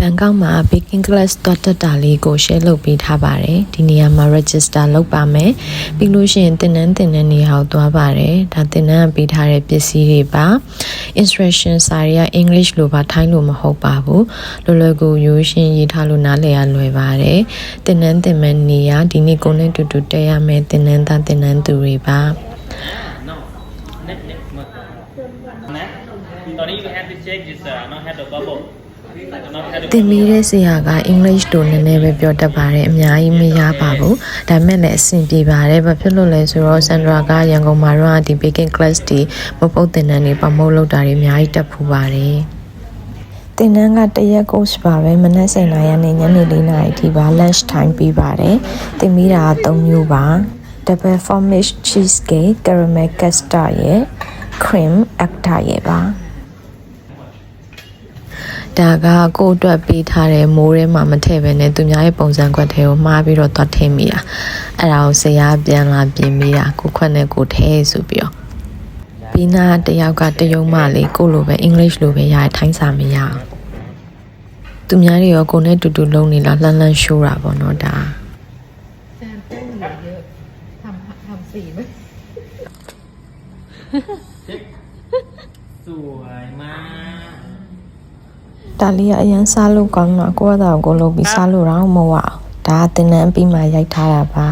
န်ကောက်မှာ baking class သွားတက်တာလေးကို share လုပ်ပေးထားပါတယ်ဒီနေရာမှာ register လုပ်ပါမယ်ပြီးလို့ရှိရင်သင်တန်းနေရာကိုသွားပါတယ်ဒါသင်တန်းကပေးထားတဲ့ပစ္စည်းတွေပါ instruction စာတွေက English လိုပါထိုင်းလိုမဟုတ်ပါဘူးလွယ်ကူရိုးရှင်းရေးထားလို့နားလည်ရလွယ်ပါတယ်သင်တန်းမဲ့နေရာဒီနေ့ကိုနဲ့တူတက်ရမယ်သင်တန်းသူတွေပါ သင်မိတဲ့ဆရာက English လိုနည်းနည်းပဲပြောတတ်ပါတယ်အများကြီးမရပါဘူးဒါပေမဲ့လည်းအဆင်ပြေပါတယ်ဘာဖြစ်လို့လဲဆိုတော့ Sandra ကရန်ကုန်မှာတော့ဒီ baking class ဒီမပုတ်သင်တန်းတွေပမုတ်လုပ်တာတွေအများကြီးတက်ဖူးပါတယ်သင်တန်းကတရက် course ပါပဲမနက်7:00နာရီနဲ့ညနေ4:00နာရီထိပါ lunch time ပြီးပါတယ်သင်မိတာ3မျိုးပါ double formish cheesecake caramel custard ရယ် cream acta ရယ်ပါဒါကကိုအတွက်ပေးထားတဲ့မိုးထဲမှာမထည့်ပဲနဲ့သူများရဲ့ပုံစံကွက်ထဲကိုမှားပြီးတော့သွားထည့်မိတာအဲ့ဒါကိုဆရာပြန်လာပြင်မိတာကိုခွက်နဲ့ကိုထဲဆိုပြီးတော့ပြီးနာတယောက်ကတယုံမလေးကိုလိုပဲ English လိုပဲရထိုင်းစာမရအောင်သူများတွေရောကိုနဲ့တူလုံးနေလားလှမ်းရှိုးတာပေါ့နော်ဒါทำสีไหมสวยมากဒါလေးကအရင်စားလို့ကောင်းတော့ကိုယ့်အသာကိုလုပ်ပြီးစားလို့တော့မဝအောင်ဒါကသင်တန်းပြီးမှရိုက်ထားတာပါ